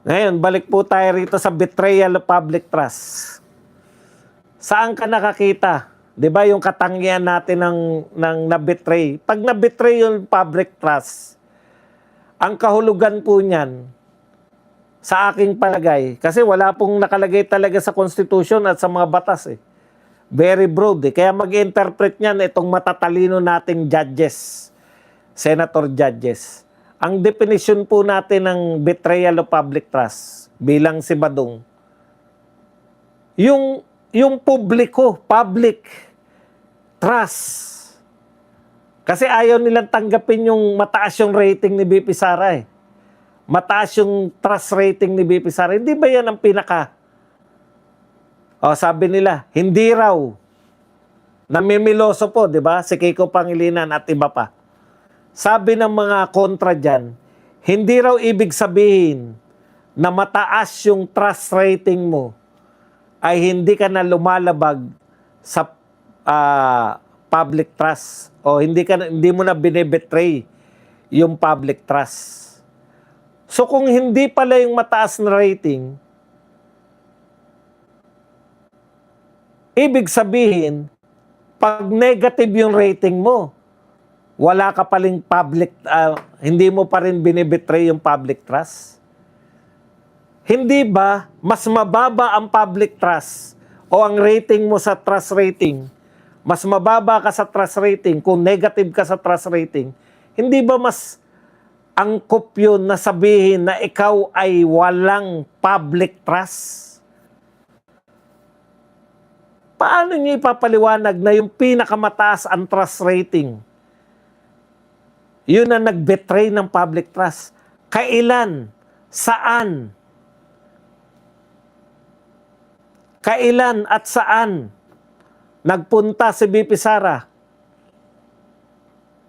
Ngayon, balik po tayo rito sa betrayal of public trust. Saan ka nakakita? 'Di ba yung katangian natin ng na-betray? Pag na-betray yung public trust, ang kahulugan po niyan, sa aking palagay, kasi wala pong nakalagay talaga sa Constitution at sa mga batas eh. Very broad eh. Kaya mag-interpret niyan itong matatalino nating judges, senator judges. Ang definition po natin ng betrayal of public trust bilang si Badong, yung publiko, public trust. Kasi ayaw nilang tanggapin yung mataas yung rating ni BP Sara eh. Mataas yung trust rating ni BP Sara. Hindi ba yan ang pinaka? O sabi nila, hindi raw. Namimiloso po, di ba? Si Kiko Pangilinan at iba pa. Sabi ng mga kontra dyan, hindi raw ibig sabihin na mataas yung trust rating mo ay hindi ka na lumalabag sa public trust o hindi mo na binebetray yung public trust. So kung hindi pala yung mataas na rating, ibig sabihin, pag negative yung rating mo, wala ka paling public, hindi mo pa rin binibetray yung public trust. Hindi ba mas mababa ang public trust o ang rating mo sa trust rating, mas mababa ka sa trust rating kung negative ka sa trust rating, hindi ba mas angkop yun na sabihin na ikaw ay walang public trust? Paano niyo ipapaliwanag na yung pinakamataas ang trust rating, yun ang nag-betray ng public trust? Kailan? Saan? Kailan at saan nagpunta si BP Sara?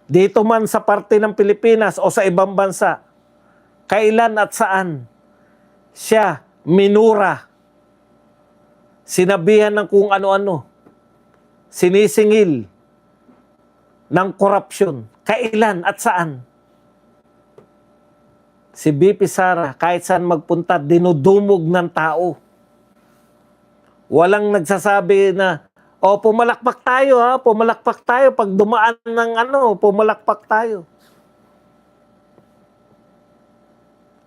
Dito man sa parte ng Pilipinas o sa ibang bansa. Kailan at saan siya minura? Sinabihan ng kung ano-ano. Sinisingil ng korupsyon. Kailan at saan? Si BP Sara, kahit saan magpunta, dinudumog ng tao. Walang nagsasabi na, o pumalakpak tayo ha, pumalakpak tayo. Pag dumaan ng pumalakpak tayo.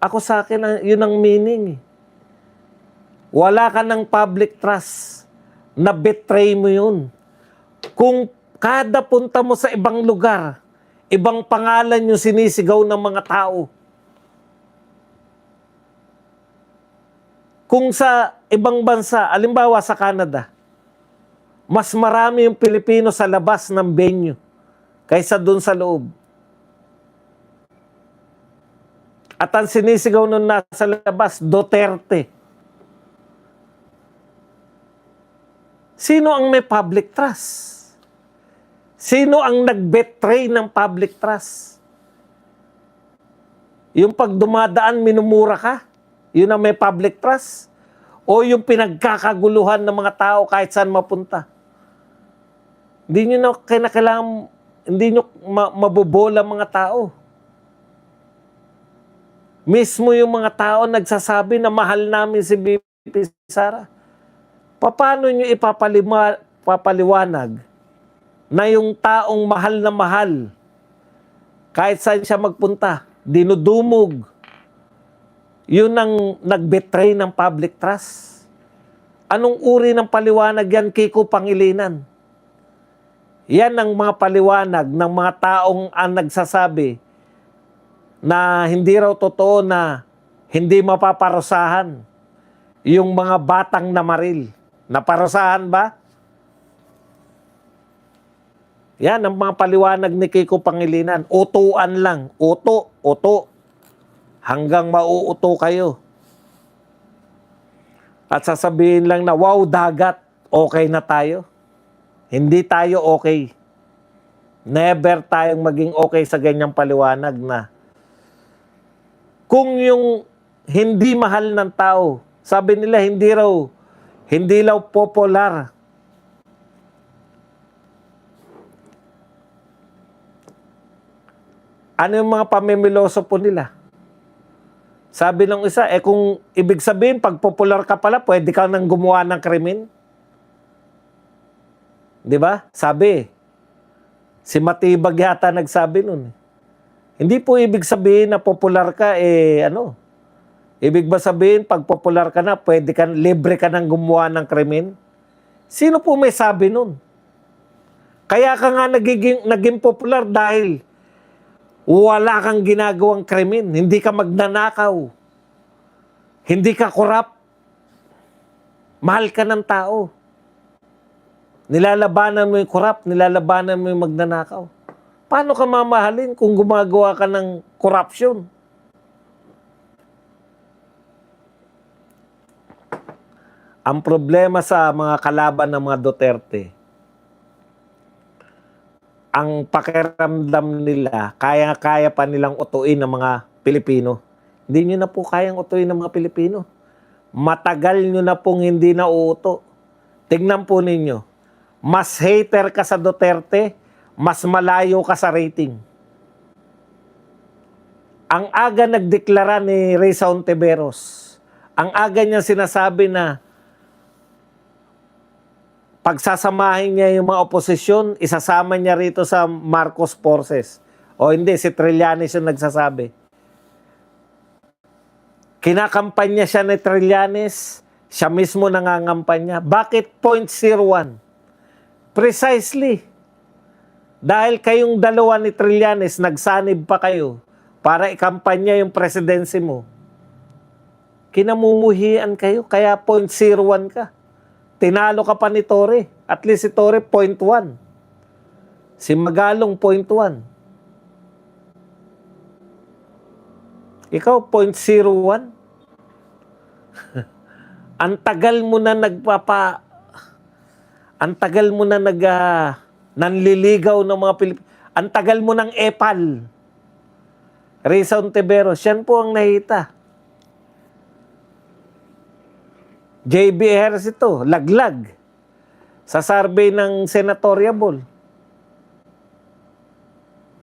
Ako sa akin, yun ang meaning. Wala ka ng public trust. Na-betray mo yun. Kung kada punta mo sa ibang lugar, ibang pangalan yung sinisigaw ng mga tao. Kung sa ibang bansa, alimbawa sa Canada, mas marami yung Pilipino sa labas ng venue kaysa dun sa loob. At ang sinisigaw nun nasa labas, Duterte. Sino ang may public trust? Sino ang nag-betray ng public trust? Yung pag dumadaan, minumura ka? Yun ang may public trust? O yung pinagkakaguluhan ng mga tao kahit saan mapunta? Hindi nyo na kailangan, hindi nyo mabobola mga tao. Mismo yung mga tao nagsasabi na mahal namin si BP Sara. Paano nyo ipapaliwanag na yung taong mahal na mahal, kahit saan siya magpunta, dinudumog, yun ang nag-betray ng public trust? Anong uri ng paliwanag yan, Kiko Pangilinan? Yan ang mga paliwanag ng mga taong ang nagsasabi na hindi raw totoo na hindi mapaparusahan yung mga batang namaril. Naparusahan ba? Yan ang mga paliwanag ni Kiko Pangilinan. Utuan lang. Uto. Hanggang mauuto kayo. At sasabihin lang na, wow, dagat, okay na tayo. Hindi tayo okay. Never tayong maging okay sa ganyang paliwanag na kung yung hindi mahal ng tao, sabi nila hindi raw popular. Ano yung mga pamimiloso po nila? Sabi ng isa, kung ibig sabihin, pag popular ka pala, pwede ka nang gumawa ng krimen. Di ba? Sabi, si Matibag yata nagsabi nun. Hindi po ibig sabihin na popular ka, ibig ba sabihin, pag popular ka na, pwede ka, libre ka nang gumawa ng krimen? Sino po may sabi nun? Kaya ka nga naging popular dahil wala kang ginagawang krimen. Hindi ka magnanakaw. Hindi ka korap. Mahal ka ng tao. Nilalabanan mo yung korap, nilalabanan mo yung magnanakaw. Paano ka mamahalin kung gumagawa ka ng corruption? Ang problema sa mga kalaban ng mga Duterte, ang pakiramdam nila, kaya-kaya pa nilang utuin ng mga Pilipino. Hindi nyo na po kayang utuin ng mga Pilipino. Matagal nyo na pong hindi na uuto. Tingnan po ninyo, mas hater ka sa Duterte, mas malayo ka sa rating. Ang aga nagdeklara ni Risa Hontiveros, ang aga niya sinasabi na pagsasamahin niya yung mga oposisyon, isasama niya rito sa Marcos forces. O hindi, si Trillanes yung nagsasabi. Kinakampanya siya ni Trillanes, siya mismo nangangampanya. Bakit 0.01? Precisely. Dahil kayong dalawa ni Trillanes, nagsanib pa kayo para ikampanya yung presidency mo. Kinamumuhian kayo, kaya 0.01 ka. Tinalo ka pa ni Torre. At least si Torre 0.1. Si Magalong 0.1. Ikaw 0.01. Ang tagal mo na nanliligaw ng mga Pilipino. Ang tagal mo ng epal. Risa Hontiveros, yan po ang nahita. JB Harris ito, laglag. Sa survey ng senatorial ball.